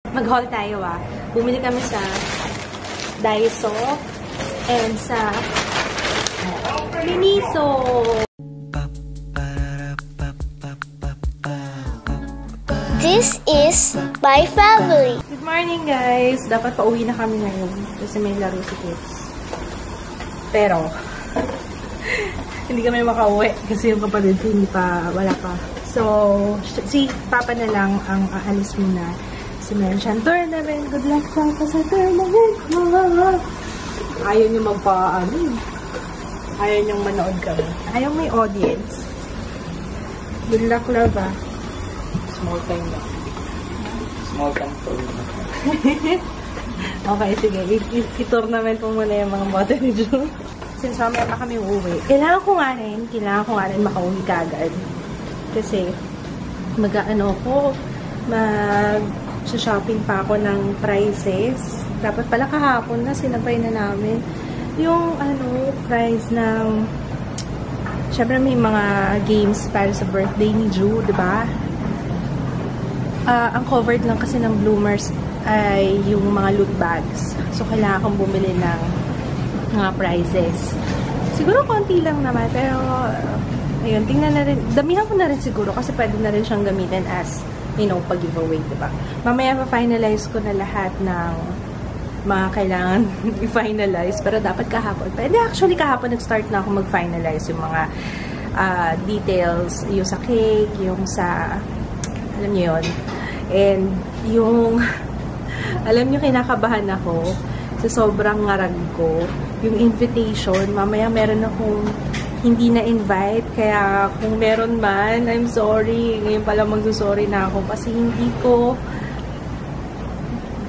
Mag-haul tayo Bumili kami sa Daiso and sa Miniso. This is my family. Good morning, guys. Dapat pauwi na kami ngayon kasi may laro si Kids. Pero hindi kami makauwi kasi yung kapatid ko wala pa. So, si Papa na lang ang aalis muna. Kasi meron siyang tournament. Good luck, Papa, sa tournament. Ayaw niyo ayaw niyong manood kami. Ayaw may audience. Good luck, love, Small time lang. Small time for you. Okay, sige. I-tournament mo muna yung mga bote ni Ju. Since mamaya pa kami uuwi. Kailangan ko nga rin makauwi kagad. Kasi, mag-shopping pa ako ng prices. Dapat pala kahapon na, sinabay na namin. Yung, price ng, syempre may mga games para sa birthday ni Ju, diba? Ang covered lang kasi ng Bloomers ay yung mga loot bags. So, kailangan kong bumili ng mga prizes. Siguro konti lang naman, pero ayun, tingnan na rin. Damihan ko na rin siguro kasi pwede na rin siyang gamitin as, pag-giveaway, diba? Mamaya pa-finalize ko na lahat ng mga kailangan i-finalize, pero dapat kahapon. Pwede actually kahapon nag-start na ako mag-finalize yung mga details, yung sa cake, yung sa, alam niyo yun. And yung, alam niyo, kinakabahan ako sa sobrang ngarag ko. Yung invitation, mamaya meron akong hindi na-invite. Kaya kung meron man, I'm sorry. Ngayon pala magsusorry na ako kasi hindi ko,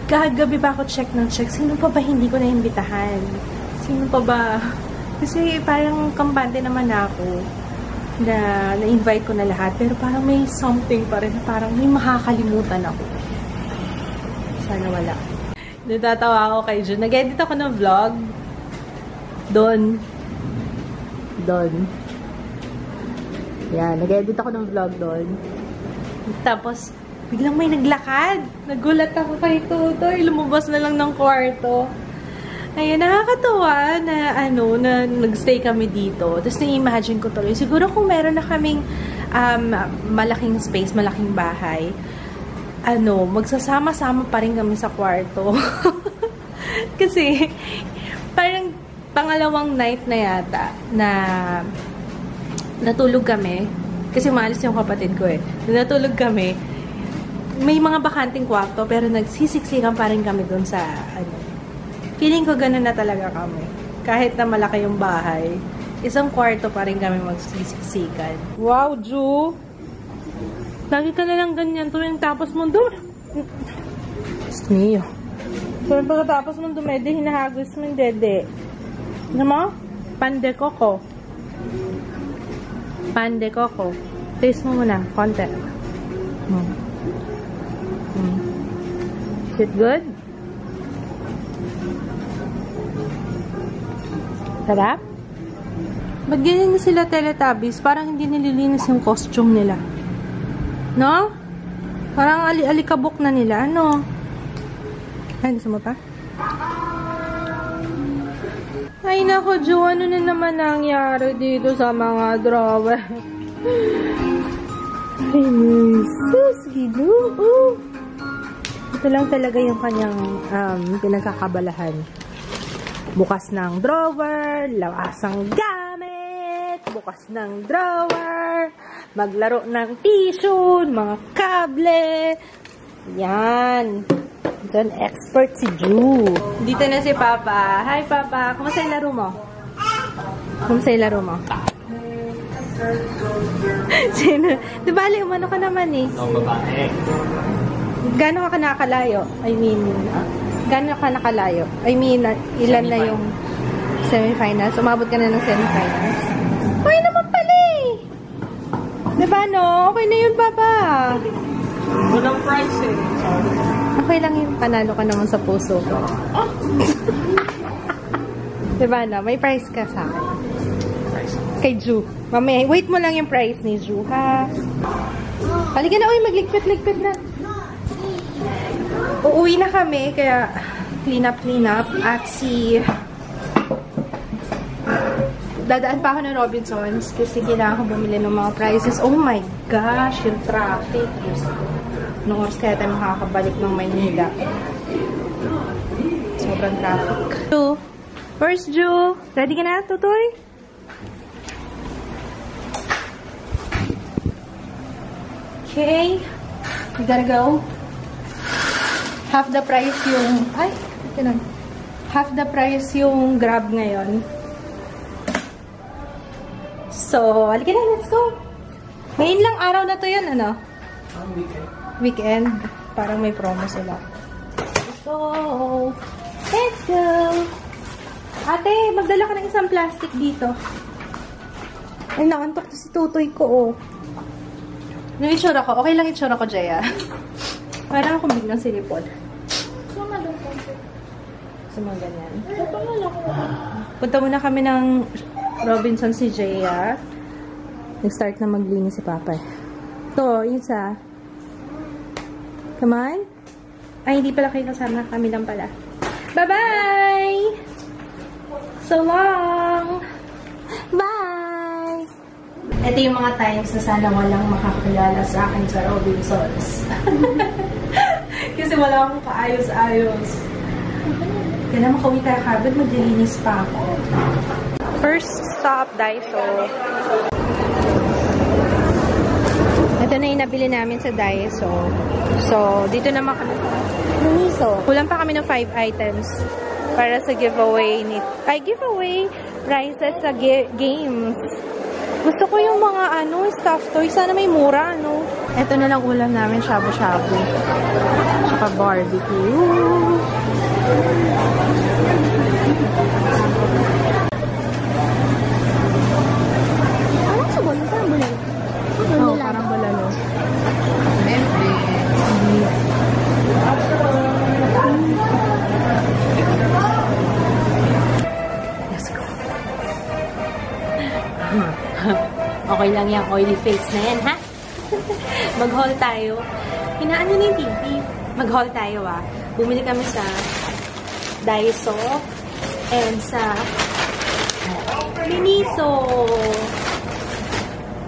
kagabi ba ako check ng check, sino pa ba hindi ko na-imbitahan? Sino pa ba? Kasi parang kampante naman ako na na-invite ko na lahat, pero parang may something pa rin, parang may makakalimutan ako. Sana wala. Natatawa ako kay Jun. Nag-edit ako ng vlog. Doon. Yan, nag-edit ako ng vlog doon. Tapos, biglang may naglakad. Nagulat ako kay Tutoy. Lumabas na lang ng kwarto. Ayun, nakakatawa na na nagstay kami dito. Tapos na-imagine ko tuloy. Siguro kung meron na kaming malaking space, malaking bahay, magsasama-sama pa rin kami sa kwarto. Kasi, parang pangalawang night na yata na natulog kami. Kasi maalis yung kapatid ko Natulog kami. May mga bakanting kwarto, pero nagsisiksikan pa rin kami dun sa, feeling ko ganun na talaga kami. Kahit na malaki yung bahay, isang kwarto pa rin kami magsisiksikan. Wow, Ju! Lagi ka na lang ganyan tuwing tapos mo Diyos niyo. Tuwing pagkatapos mo dumede, hinahagos mo yung dede. Ano mo? Pande Coco. Taste mo muna, konti. Is it good? Sarap? Ba't ganyan na sila Teletubbies? Parang hindi nililinis yung costume nila. No? Parang alikabok na nila. Ano? Ay, gusto mo pa? Ay, nako, Jo. Ano na naman nangyari dito sa mga drawer? Ay, sus, Gido. Ito lang talaga yung kanyang pinagkakabalahan. Bukas ng drawer, lawas ang gamit, bukas ng drawer, maglaro ng tissue, mga kable. Yan. Diyan, expert si Ju. Dito na si Papa. Hi, Papa. Kumusta yung laro mo? Sino? Di ba, umano ka naman Babae. Gano'n ka nakalayo? Gano'n ka nakalayo? Ilan na yung semifinals? Umabot ka na ng semifinals? Okay naman pala Diba, no? Okay na yun, Papa. Walang price Okay lang yun. Panalo ka naman sa puso ko. Diba, no? May prize ka sa akin. Kay Ju. Mamaya, wait mo lang yung prize ni Ju, ha? Halika na, magligpit-ligpit na. Uuwi na kami, kaya clean up. At dadaan pa ako ng Robinsons kasi kailangan ko bumili ng mga prices. Oh my gosh, yung traffic. Nung oras kaya tayo makakabalik ng Maynila. Sobrang traffic. Ju, where's Ju? Ready ka na, Tutoy? Okay. We gotta go. Half the price yung... Ay, ito na. Half the price yung Grab ngayon. So, halika na, let's go. Ngayon lang araw na to yun, ano? Weekend. Parang may promo sila. So, let's go. Ate, magdala ka ng isang plastic dito. Ay, nakantok to si Tutoy ko, oh. Ano itsura ko? Okay lang itsura ko, Jaya. Parang akong biglang silipod. Gusto mo ganyan? Punta muna kami ng Robinson si Jaya. Nag-start na maglinis si Papa. Ito, yung isa. Come on. Ay, hindi pala kayo kasama. Kami lang pala. Bye-bye! So long! Bye! Ito yung mga times na sana walang makakilala sa akin sa Robinsons. Kasi wala akong kaayos-ayos. Kaya na makauwi tayo kagad, maglilinis pa ako. First stop, Daiso. Ito na yung nabili namin sa Daiso. So, dito naman kami sa Miniso. Kulang pa kami ng 5 items para sa giveaway. Giveaway prizes sa games. Gusto ko yung mga stuffed toys. Sana may mura, Ito na lang ulam namin, shabu-shabu. Tsaka barbecue. Ano sa bulan? Parang bulan. Oo, parang bulalo. Let's go. Okay lang yung oily face na yan, ha? Mag-haul tayo. Hinaano na yung TV. Mag-haul tayo, Bumili kami sa Daiso and sa Miniso.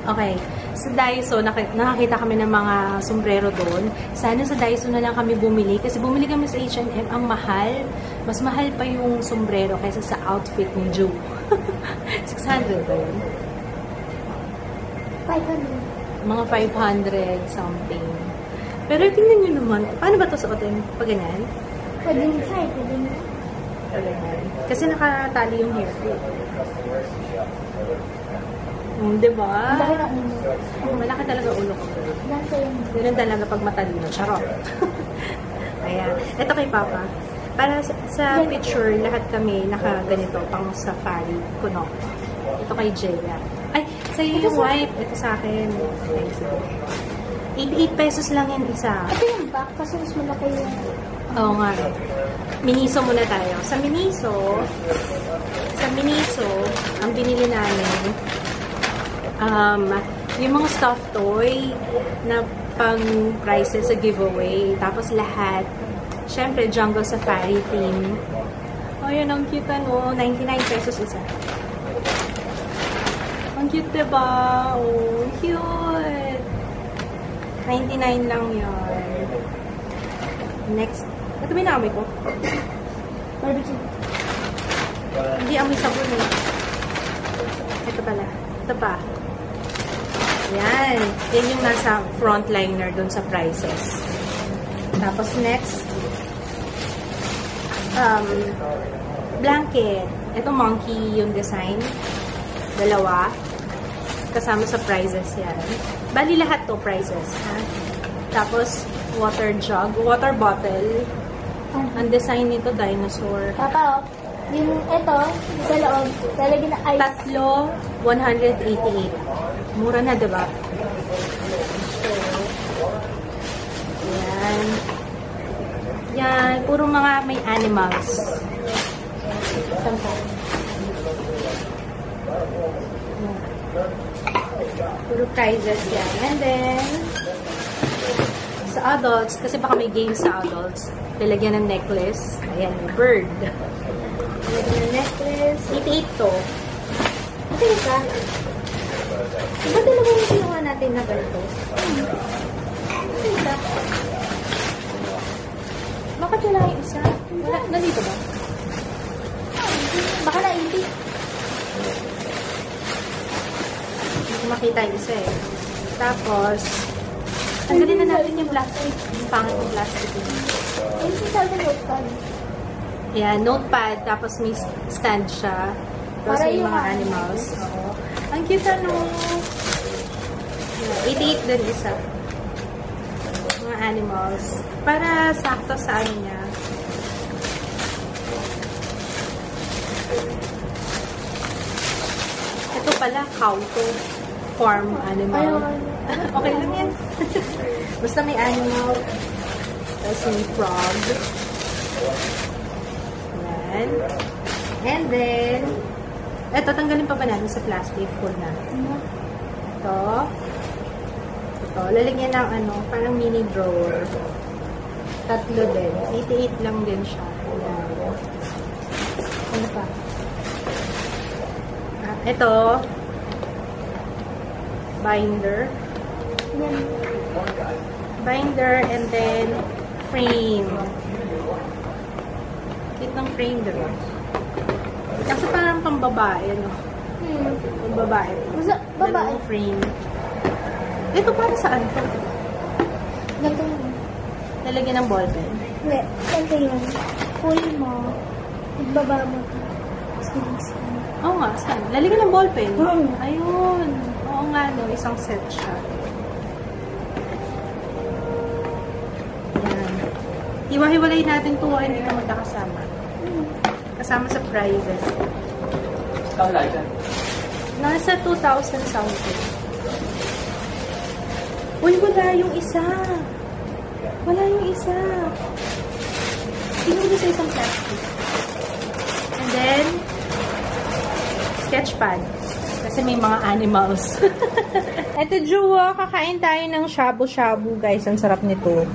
Okay. Sa Daiso, nakakita kami ng mga sombrero doon. Sana sa Daiso na lang kami bumili. Kasi bumili kami sa H&M. Ang mahal. Mas mahal pa yung sombrero kaysa sa outfit ni Ju. 600 ba yun? 500. Mga 500 something. Pero tingnan nyo naman. Paano ba ito suotin? Pag ganyan? Pwedeng side, pwedeng kasi nakatali yung hair ko. Diba? Malaki na ulo. Malaki talaga ulo ko. Ganun talaga pag matalino. Charot. Ayan. Ito kay Papa. Para sa picture, lahat kami nakaganito pang safari kuno. Ito kay Jaya. Ay, sa'yo yung white. Ito sa akin. Thanks. 88 pesos lang yan isa. Ito yung back kasi mas malaki yung... Oo nga. Miniso muna tayo. Sa Miniso, ang binili namin, yung mga stuffed toy na pang prices sa giveaway. Tapos lahat, syempre, Jungle Safari theme. Oh, yun, ang cute 99 pesos isa. Ang cute, diba? Oh, cute! 99 lang yun. Next. Ito ba yung naamoy ko? Barbecue. Hindi amoy sabon eh. Ito pala. Ito pa. Yan. Yan yung nasa frontliner dun sa prices. Tapos next, blanket. Ito monkey yung design. Dalawa. Kasama sa prices yan. Bali lahat to prices. Ha? Tapos, water jug, water bottle. Ang design nito, dinosaur. Papa, yung ito, sa loob, talaga na ice. Tatlo, 188. Mura na, diba? So, yan. Yan, puro mga may animals. Sampo. Puro prizes yan. And then, Sa adults, kasi baka may games sa adults, lalagyan ng necklace. Ayan, may bird. Lalagyan ng necklace. 88 to. Kasi ka? Diba dalawa yung kinuha natin na ganito? Isa. Bakit wala yung isa? Nandito ba? Baka naipit. Hindi ko makita yung isa eh. Tapos, tanggalin na natin yung plastic. Yung pangit yung plastic. Yung sinasabi notepad. Ayan, notepad. Tapos may stand siya. Tapos Para may yung mga animals. Oo. Ang cute ano. 88 din isa. Mga animals. Para sakto sa ano niya. Ito pala, cow to. Farm animal. Okay lang yan. Basta may animal. Tapos may frog. Yan. And then, eto, tanggalin pa ba natin sa plastic? Full na. Ito. Ito. Lalagyan ng ano, parang mini drawer. Tatlo din. 88 lang din siya. Ayan. Ano pa? Ito. Binder. Binder and then frame. Cute ng frame, diba? Kasi parang pambabae, no? Pambabae. Babae. Frame. Ito para saan to? Ganito yun. Lalagyan ng ballpen. Hindi. Ganito yun. Pull mo. Igbaba mo. Skin. Oo nga, saan? Lalagyan ng ballpen. Hmm. Ayun. Oo nga, no? Isang set siya. Yan. Hiwa-hiwalay natin ito. Hindi na magkakasama. Kasama sa prizes. Kala dyan. Nasa 2,000 something. Uy, wala yung isa. Wala yung isa. Sinulo sa isang plastic. And then, sketch pad. Kasi may mga animals. Ito, Jua, kakain tayo ng shabu-shabu, guys. Ang sarap nito.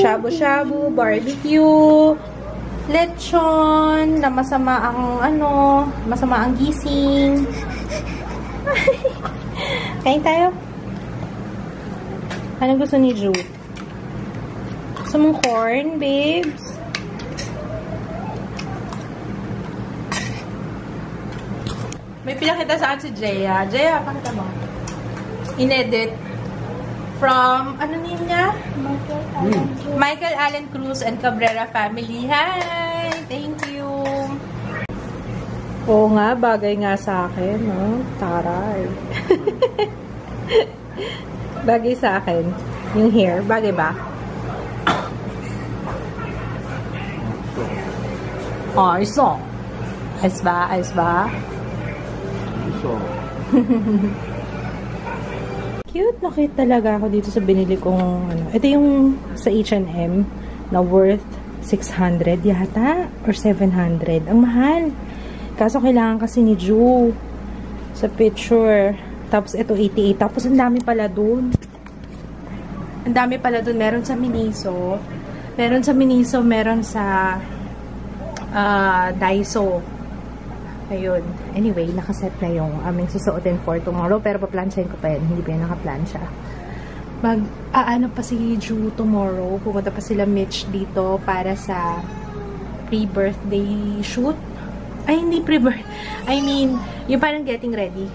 Shabu-shabu, barbecue, lechon, na masama ang, masama ang gising. Kain tayo. Anong gusto ni Ju? Gusto mong corn, babes? May pinakita sa akin si Jaya. Jaya, pakita mo. Inedit from, ano niya? Michael Allen Cruz and Cabrera family. Hi! Thank you! Oo nga, bagay nga sa akin, no? Taray. Bagay sa akin. Yung hair, bagay ba? Ayos no? Ayos ba? Ayos ba? Cute na cute talaga ako dito sa binili kong ano. Ito yung sa H&M na worth 600 yata or 700. Ang mahal. Kaso kailangan kasi ni Ju sa picture. Tapos ito 88. Tapos ang dami pala dun. Ang dami pala dun. Meron sa Miniso. Meron sa Miniso. Meron sa Daiso. Ayun. Anyway, nakaset na yung aming susuotin for tomorrow. Pero paplansyahin ko pa yan. Hindi pa yan nakaplansya. Ano pa si Ju tomorrow. Pumunta pa sila Mitch dito para sa pre-birthday shoot. Ay, hindi pre-birthday. I mean, yung parang getting ready.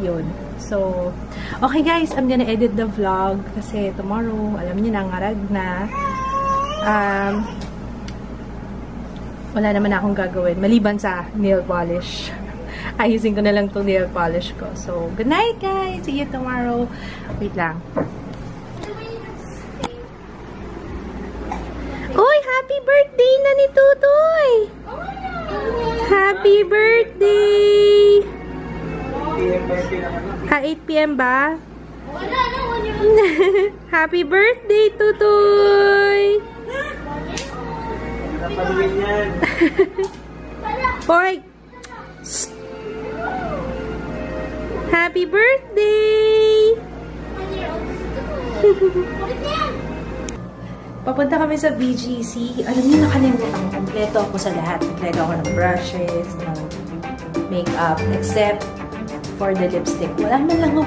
Yun. So, okay guys. I'm gonna edit the vlog. Kasi tomorrow, alam niyo na, ngarag na. Wala naman akong gagawin. Maliban sa nail polish. Ayusin ko na lang itong nail polish ko. So, good night guys! See you tomorrow. Wait lang. Uy! Happy birthday na ni Tutoy! Happy birthday! 8 p.m. ba? Happy birthday, Tutoy! Boy! Happy birthday! Papunta kami sa BGC. Alam niyo, nakalimutan ko. Kompleto ako sa lahat. Kompleto ako ng brushes, ng makeup, except for the lipstick. Wala man lang